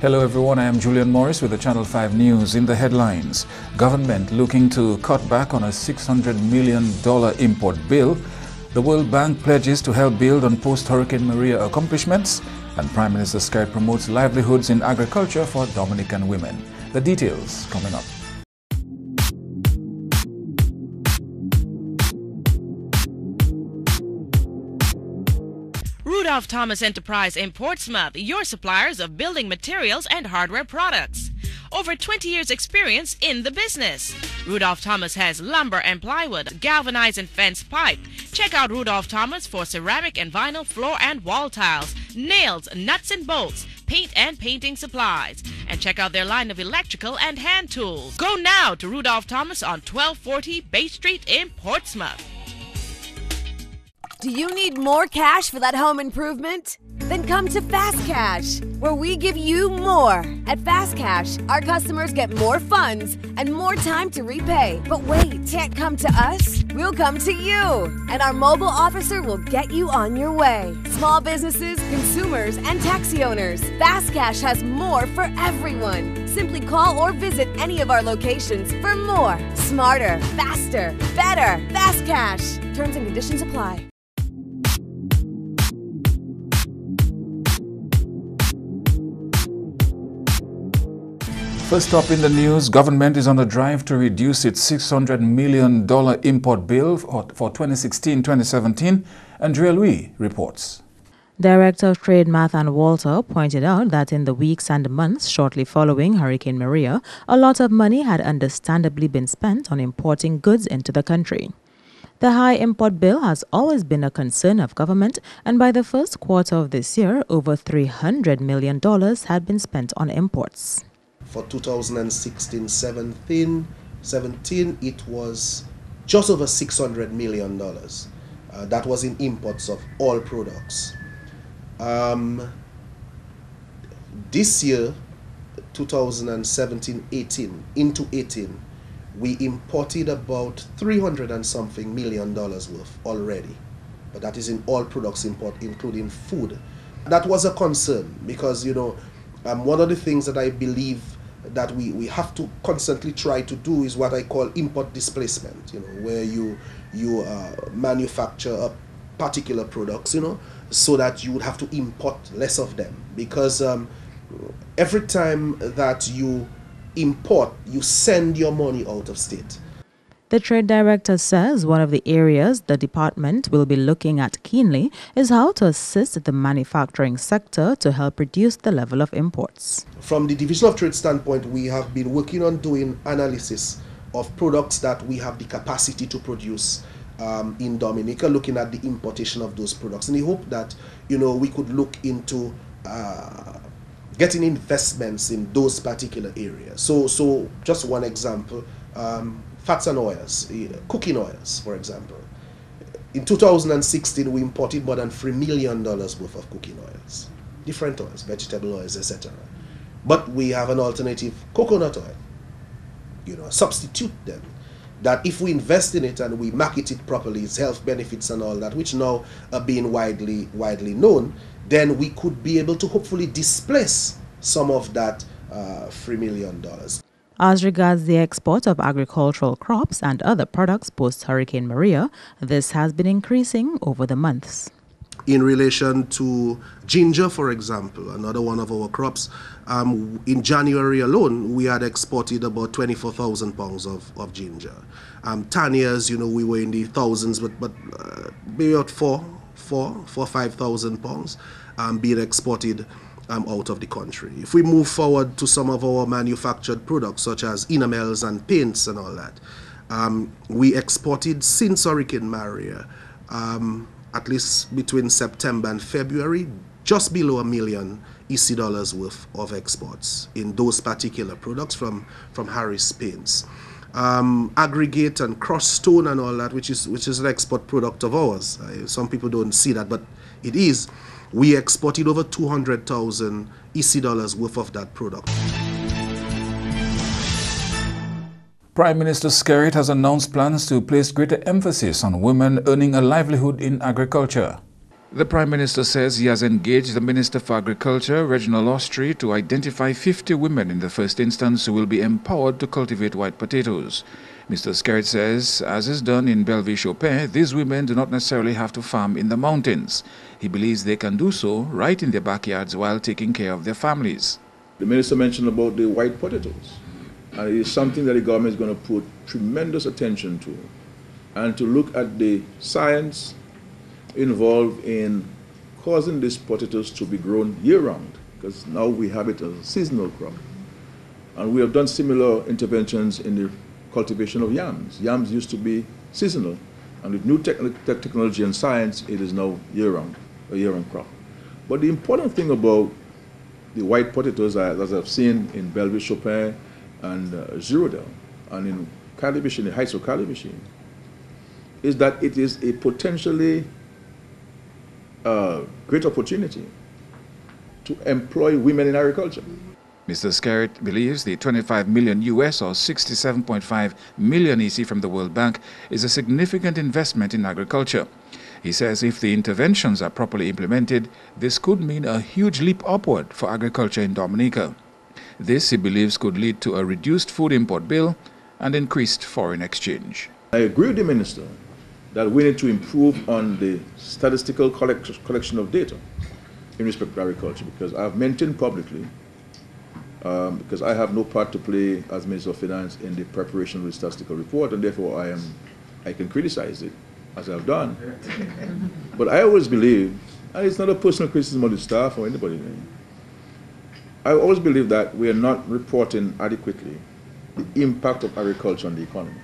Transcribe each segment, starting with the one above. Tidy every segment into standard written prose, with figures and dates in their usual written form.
Hello everyone, I am Julian Morris with the Channel 5 News. In the headlines, government looking to cut back on a $600 million import bill. The World Bank pledges to help build on post-Hurricane Maria accomplishments. And Prime Minister Skerrit promotes livelihoods in agriculture for Dominican women. The details coming up. Rudolph Thomas Enterprise in Portsmouth, your suppliers of building materials and hardware products. Over 20 years experience in the business. Rudolph Thomas has lumber and plywood, galvanized and fenced pipe. Check out Rudolph Thomas for ceramic and vinyl floor and wall tiles, nails, nuts and bolts, paint and painting supplies. And check out their line of electrical and hand tools. Go now to Rudolph Thomas on 1240 Bay Street in Portsmouth. Do you need more cash for that home improvement? Then come to Fast Cash, where we give you more. At Fast Cash, our customers get more funds and more time to repay. But wait, can't come to us? We'll come to you, and our mobile officer will get you on your way. Small businesses, consumers, and taxi owners, Fast Cash has more for everyone. Simply call or visit any of our locations for more. Smarter, faster, better. Fast Cash. Terms and conditions apply. First up in the news, government is on the drive to reduce its $600 million import bill for 2016-2017. Andrea Louis reports. Director of Trade Mathan Walter pointed out that in the weeks and months shortly following Hurricane Maria, a lot of money had understandably been spent on importing goods into the country. The high import bill has always been a concern of government, and by the first quarter of this year, over $300 million had been spent on imports. For 2016-17, it was just over $600 million. That was in imports of all products. This year, 2017-18, into 18, we imported about $300 and something million worth already. But that is in all products import, including food. That was a concern because, one of the things that I believe that we have to constantly try to do is what I call import displacement, where you manufacture particular products, so that you would have to import less of them. Because every time that you import, you send your money out of state. The trade director says one of the areas the department will be looking at keenly is how to assist the manufacturing sector to help reduce the level of imports. From the Division of Trade standpoint, we have been working on doing analysis of products that we have the capacity to produce in Dominica, looking at the importation of those products. And we hope that, we could look into getting investments in those particular areas. So just one example, fats and oils, cooking oils, for example. In 2016, we imported more than $3 million worth of cooking oils, different oils, vegetable oils, etc. But we have an alternative, coconut oil, substitute them. That if we invest in it and we market it properly, its health benefits and all that, which now are being widely known, then we could be able to hopefully displace some of that $3 million. As regards the export of agricultural crops and other products post-Hurricane Maria, this has been increasing over the months. In relation to ginger, for example, another one of our crops, in January alone, we had exported about 24,000 pounds of ginger. Tanias, we were in the thousands, but maybe about 5,000 pounds being exported out of the country. If we move forward to some of our manufactured products, such as enamels and paints and all that, we exported since Hurricane Maria, at least between September and February, just below $1 million EC worth of exports in those particular products from Harris Paints. Aggregate and cross stone and all that, which is an export product of ours. Some people don't see that, but it is. We exported over 200,000 EC worth of that product. Prime Minister Skerrit has announced plans to place greater emphasis on women earning a livelihood in agriculture. The Prime Minister says he has engaged the Minister for Agriculture, Reginald Austrie, to identify 50 women in the first instance who will be empowered to cultivate white potatoes. Mr. Skerrit says, as is done in Belleville-Chopin, these women do not necessarily have to farm in the mountains. He believes they can do so right in their backyards while taking care of their families. The Minister mentioned about the white potatoes, and it is something that the government is going to put tremendous attention to, and to look at the science involved in causing these potatoes to be grown year-round, because now we have it as a seasonal crop. And we have done similar interventions in the cultivation of yams. Yams used to be seasonal, and with new technology and science, it is now year-round, a year-round crop. But the important thing about the white potatoes, as I've seen in Belleville-Chopin and Girardel, and in Calibishie, the heights of Calibishie, is that it is a potentially great opportunity to employ women in agriculture. Mr. Skerrit believes the 25 million US or 67.5 million EC from the World Bank is a significant investment in agriculture. He says if the interventions are properly implemented, this could mean a huge leap upward for agriculture in Dominica. This, he believes, could lead to a reduced food import bill and increased foreign exchange. I agree with the Minister that we need to improve on the statistical collection of data in respect to agriculture, because I've maintained publicly, because I have no part to play as Minister of Finance in the preparation of the statistical report, and therefore I can criticize it, as I've done. But I always believe, and it's not a personal criticism of the staff or anybody, I always believe that we are not reporting adequately the impact of agriculture on the economy.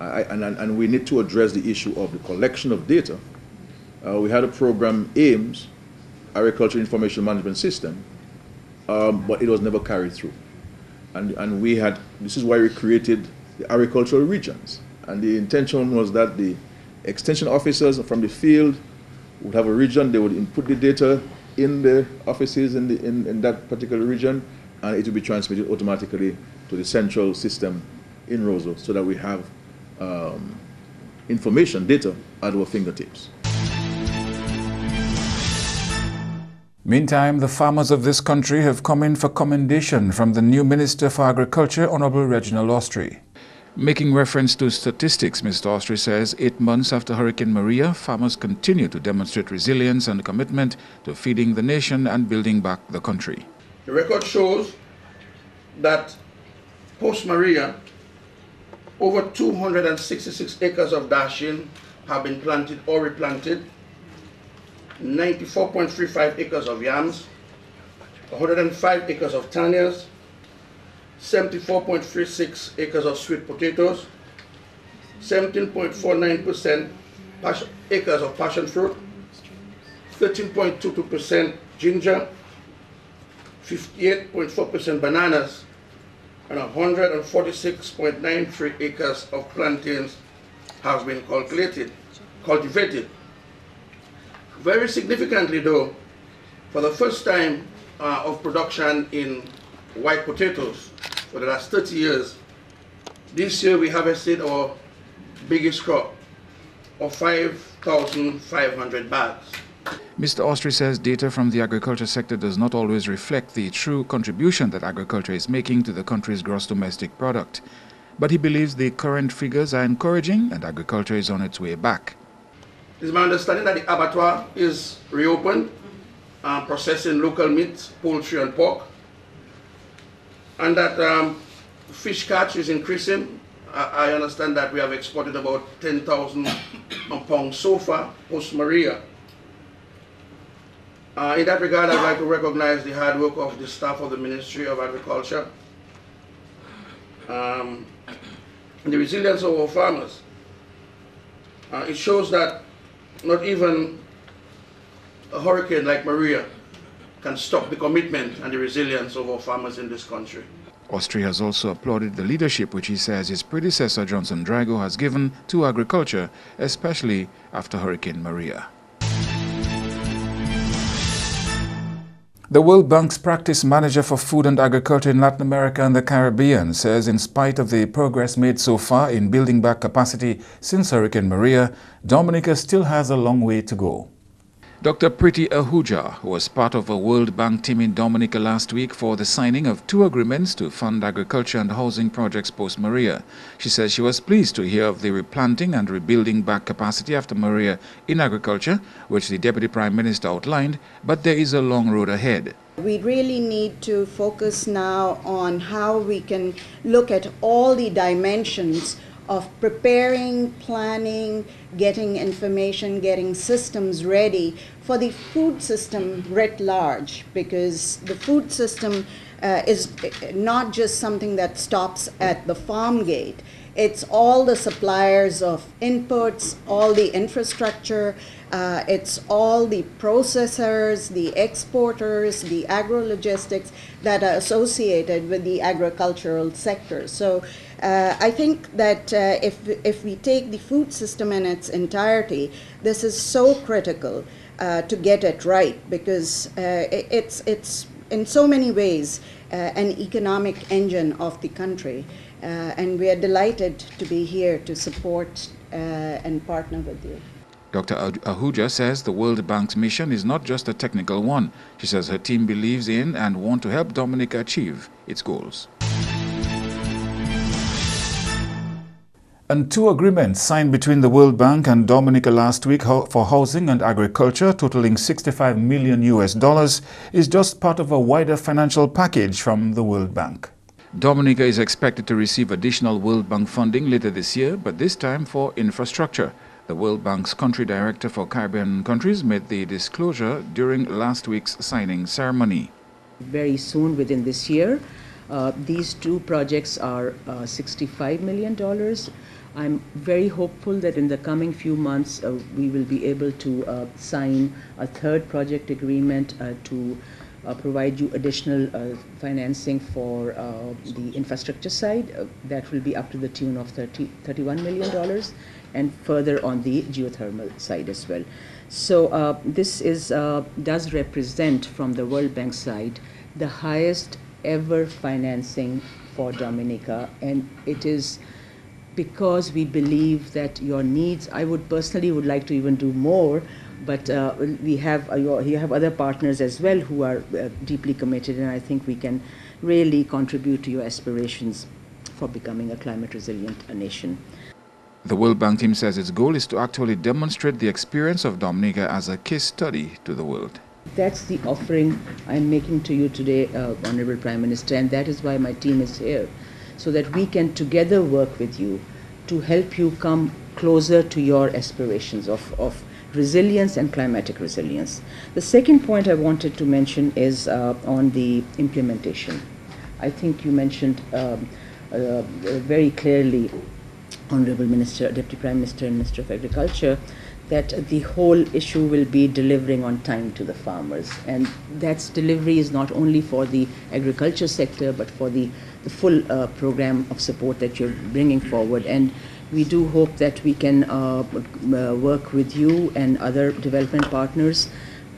And we need to address the issue of the collection of data. We had a program, AIMS, Agriculture Information Management System, but it was never carried through. And this is why we created the agricultural regions. And the intention was that the extension officers from the field would have a region, they would input the data in the offices in that particular region, and it will be transmitted automatically to the central system in Roseau, so that we have information, data at our fingertips. Meantime, the farmers of this country have come in for commendation from the new Minister for Agriculture, Honorable Reginald Austrie. Making reference to statistics, Mr. Austrie says 8 months after Hurricane Maria, farmers continue to demonstrate resilience and commitment to feeding the nation and building back the country. The record shows that post-Maria, over 266 acres of dasheen have been planted or replanted, 94.35 acres of yams, 105 acres of tanias, 74.36 acres of sweet potatoes, 17.49% acres of passion fruit, 13.22% ginger, 58.4% bananas, and 146.93 acres of plantains have been cultivated. Very significantly though, for the first time of production in white potatoes for the last 30 years, this year we harvested our biggest crop of 5,500 bags. Mr. Austrie says data from the agriculture sector does not always reflect the true contribution that agriculture is making to the country's gross domestic product. But he believes the current figures are encouraging and agriculture is on its way back. It is my understanding that the abattoir is reopened, processing local meat, poultry and pork, and that fish catch is increasing. I understand that we have exported about 10,000 pounds so far, post-Maria. In that regard, I'd like to recognize the hard work of the staff of the Ministry of Agriculture and the resilience of our farmers. It shows that not even a hurricane like Maria can stop the commitment and the resilience of our farmers in this country. Austrie has also applauded the leadership which he says his predecessor Johnson Drago has given to agriculture, especially after Hurricane Maria. The World Bank's practice manager for food and agriculture in Latin America and the Caribbean says in spite of the progress made so far in building back capacity since Hurricane Maria, Dominica still has a long way to go. Dr. Priti Ahuja, who was part of a World Bank team in Dominica last week for the signing of 2 agreements to fund agriculture and housing projects post-Maria. She says she was pleased to hear of the replanting and rebuilding back capacity after Maria in agriculture, which the Deputy Prime Minister outlined, but there is a long road ahead. We really need to focus now on how we can look at all the dimensions of preparing, planning, getting information, getting systems ready for the food system writ large, because the food system is not just something that stops at the farm gate. It's all the suppliers of inputs, all the infrastructure, it's all the processors, the exporters, the agro-logistics that are associated with the agricultural sector. So I think that if we take the food system in its entirety, this is so critical to get it right, because it's in so many ways an economic engine of the country. And we are delighted to be here to support and partner with you. Dr. Ahuja says the World Bank's mission is not just a technical one. She says her team believes in and want to help Dominica achieve its goals. And 2 agreements signed between the World Bank and Dominica last week for housing and agriculture, totaling $65 million is just part of a wider financial package from the World Bank. Dominica is expected to receive additional World Bank funding later this year, but this time for infrastructure. The World Bank's country director for Caribbean countries made the disclosure during last week's signing ceremony. Very soon, within this year, these 2 projects are $65 million. I'm very hopeful that in the coming few months we will be able to sign a 3rd project agreement to provide you additional financing for the infrastructure side. That will be up to the tune of $31 million, and further on the geothermal side as well. So this does represent, from the World Bank side, the highest ever financing for Dominica, and it is because we believe that your needs, I would personally like to even do more, but you have other partners as well who are deeply committed, and I think we can really contribute to your aspirations for becoming a climate resilient nation. The World Bank team says its goal is to actually demonstrate the experience of Dominica as a case study to the world. That's the offering I'm making to you today, Honorable Prime Minister, and that is why my team is here, so that we can together work with you to help you come closer to your aspirations of resilience and climatic resilience. The second point I wanted to mention is on the implementation. I think you mentioned very clearly, Honorable Minister, Deputy Prime Minister and Minister of Agriculture, that the whole issue will be delivering on time to the farmers. And that's delivery is not only for the agriculture sector, but for the full program of support that you're bringing forward. And we do hope that we can work with you and other development partners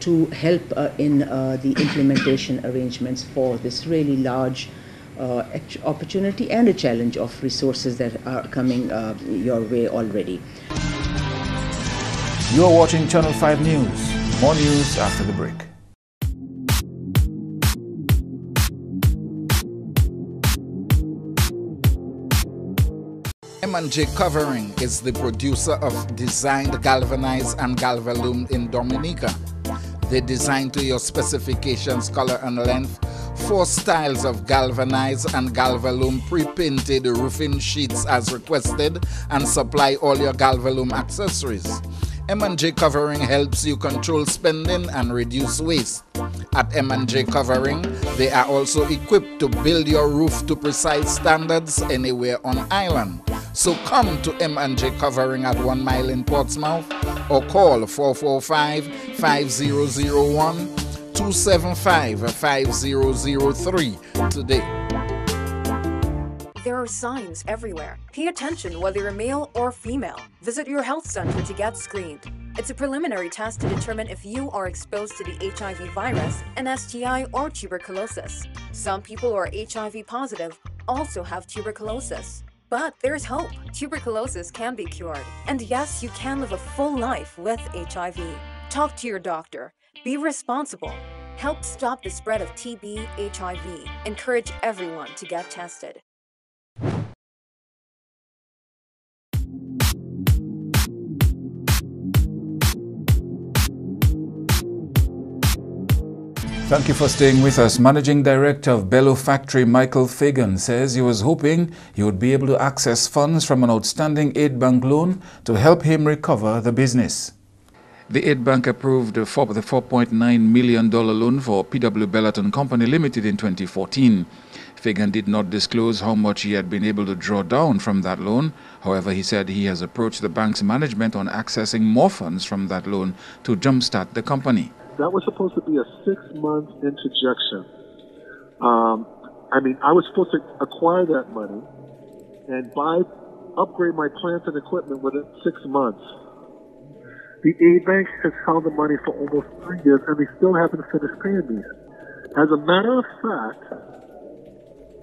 to help in the implementation arrangements for this really large opportunity and a challenge of resources that are coming your way already. You are watching Channel 5 News. More news after the break. M&J Covering is the producer of designed galvanized and galvalume in Dominica. They design to your specifications, color and length, 4 styles of galvanized and galvalume pre-painted roofing sheets as requested, and supply all your galvalume accessories. M&J Covering helps you control spending and reduce waste. At M&J Covering, they are also equipped to build your roof to precise standards anywhere on island. So come to M&J Covering at 1 Mile in Portsmouth or call 445-5001-275-5003 today. There are signs everywhere. Pay attention whether you're male or female. Visit your health center to get screened. It's a preliminary test to determine if you are exposed to the HIV virus, an STI, or tuberculosis. Some people who are HIV positive also have tuberculosis. But there's hope. Tuberculosis can be cured. And yes, you can live a full life with HIV. Talk to your doctor. Be responsible. Help stop the spread of TB, HIV. Encourage everyone to get tested. Thank you for staying with us. Managing Director of Bello Factory, Michael Fagan, says he was hoping he would be able to access funds from an outstanding Aid Bank loan to help him recover the business. The Aid Bank approved the $4.9 million loan for PW Bellaton Company Limited in 2014. Fagan did not disclose how much he had been able to draw down from that loan. However, he said he has approached the bank's management on accessing more funds from that loan to jumpstart the company. That was supposed to be a 6-month interjection. I was supposed to acquire that money and upgrade my plant and equipment within 6 months. The Aid Bank has held the money for almost 3 years, and they still haven't finished paying me. As a matter of fact,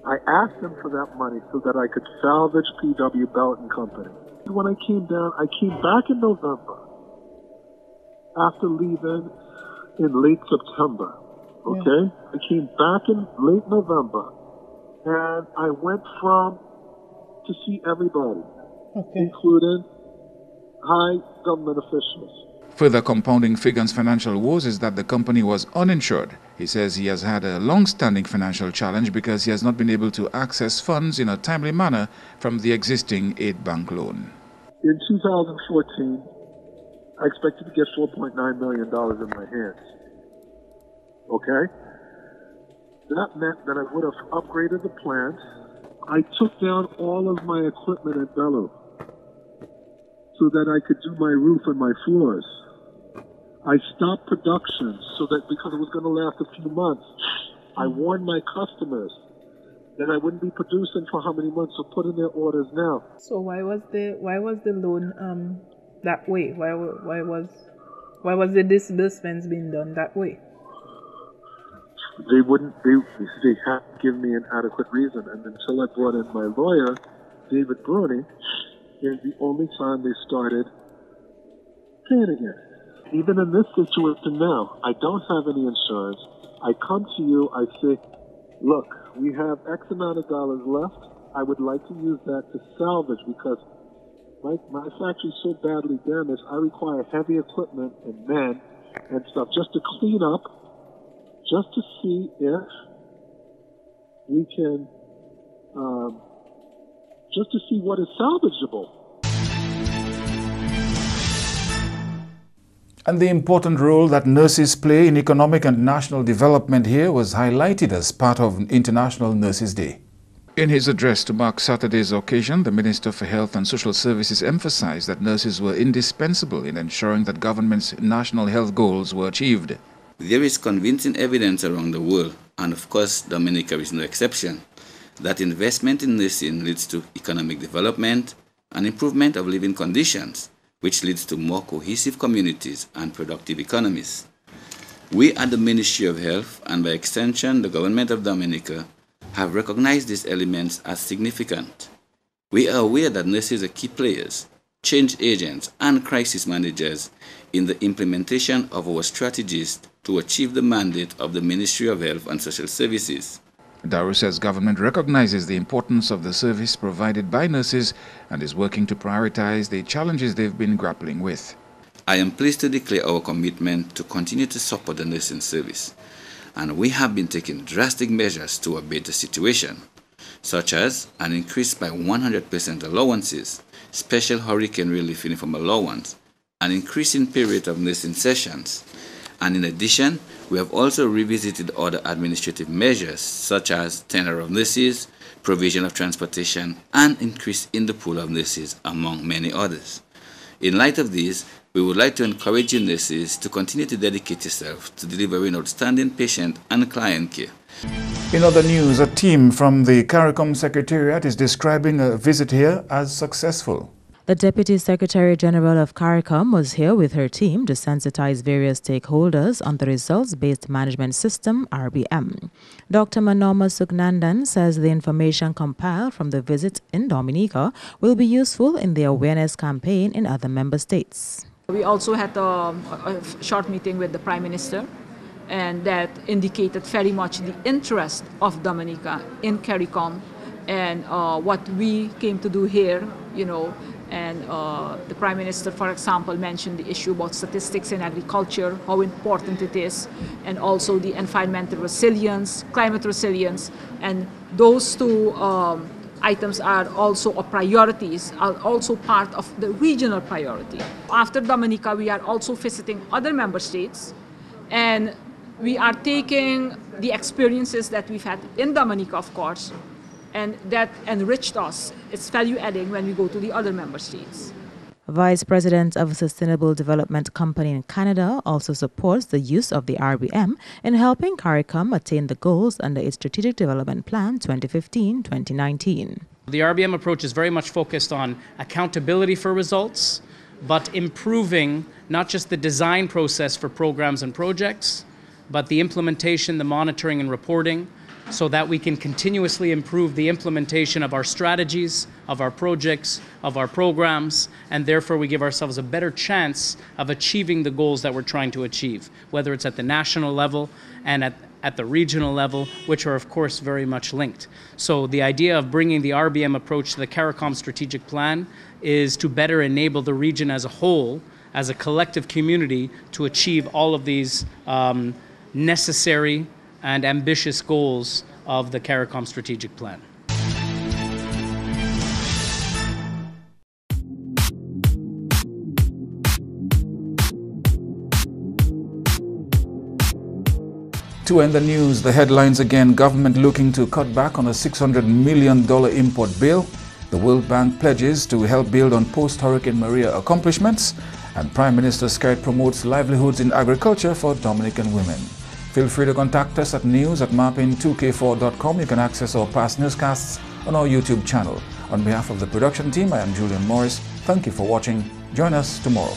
I asked them for that money so that I could salvage PW Bellaton Company. When I came back in November, after leaving in late September, okay? Yeah. I came back in late November, and I went to see everybody, including high government officials. Further compounding Fagan's financial woes is that the company was uninsured. He says he has had a long-standing financial challenge because he has not been able to access funds in a timely manner from the existing Aid Bank loan. In 2014, I expected to get $4.9 million in my hands. Okay? That meant that I would have upgraded the plant. I took down all of my equipment at Bello so that I could do my roof and my floors. I stopped production because it was going to last a few months. I warned my customers that I wouldn't be producing for how many months, so put in their orders now. So why was the loan that way? Why was the disbursements being done that way? They had to give me an adequate reason, and until I brought in my lawyer, David Bruni, is the only time they started paying again. Even in this situation now, I don't have any insurance. I come to you, I say, look, we have X amount of dollars left. I would like to use that to salvage because my factory is so badly damaged, I require heavy equipment and men and stuff just to clean up, just to see if we can, just to see what is salvageable. And the important role that nurses play in economic and national development here was highlighted as part of International Nurses Day. In his address to mark Saturday's occasion, the Minister for Health and Social Services emphasized that nurses were indispensable in ensuring that government's national health goals were achieved. There is convincing evidence around the world, and of course Dominica is no exception, that investment in nursing leads to economic development and improvement of living conditions, which leads to more cohesive communities and productive economies. We at the Ministry of Health, and by extension the Government of Dominica, have recognized these elements as significant. We are aware that nurses are key players, change agents, and crisis managers in the implementation of our strategies to achieve the mandate of the Ministry of Health and Social Services. Daru says government recognizes the importance of the service provided by nurses and is working to prioritize the challenges they've been grappling with. I am pleased to declare our commitment to continue to support the nursing service, and we have been taking drastic measures to abate the situation, such as an increase by 100% allowances, special hurricane relief uniform allowance, an increase in pay rate of nursing sessions, and in addition, we have also revisited other administrative measures such as tenure of nurses, provision of transportation, and increase in the pool of nurses, among many others. In light of these, we would like to encourage you nurses to continue to dedicate yourself to delivering outstanding patient and client care. In other news, a team from the CARICOM Secretariat is describing a visit here as successful. The Deputy Secretary General of CARICOM was here with her team to sensitize various stakeholders on the results-based management system, RBM. Dr. Manoma Sugnandan says the information compiled from the visit in Dominica will be useful in the awareness campaign in other member states. We also had a short meeting with the Prime Minister, and that indicated very much the interest of Dominica in CARICOM and what we came to do here, you know. And the Prime Minister, for example, mentioned the issue about statistics in agriculture, how important it is, and also the environmental resilience, climate resilience, and those two items are also priorities, are also part of the regional priority. After Dominica, we are also visiting other member states, and we are taking the experiences that we've had in Dominica, of course, and that enriched us. It's value adding when we go to the other member states. Vice President of a Sustainable Development Company in Canada also supports the use of the RBM in helping CARICOM attain the goals under its Strategic Development Plan 2015-2019. The RBM approach is very much focused on accountability for results, but improving not just the design process for programs and projects, but the implementation, the monitoring and reporting, so that we can continuously improve the implementation of our strategies, of our projects, of our programs, and therefore we give ourselves a better chance of achieving the goals that we're trying to achieve, whether it's at the national level and at the regional level, which are of course very much linked. So the idea of bringing the RBM approach to the CARICOM strategic plan is to better enable the region as a whole, as a collective community, to achieve all of these necessary and ambitious goals of the CARICOM strategic plan. To end the news, the headlines again: government looking to cut back on a $600 million import bill. The World Bank pledges to help build on post-Hurricane Maria accomplishments. And Prime Minister Skerrit promotes livelihoods in agriculture for Dominican women. Feel free to contact us at news@mapping2k4.com. You can access our past newscasts on our YouTube channel. On behalf of the production team, I am Julian Morris. Thank you for watching. Join us tomorrow.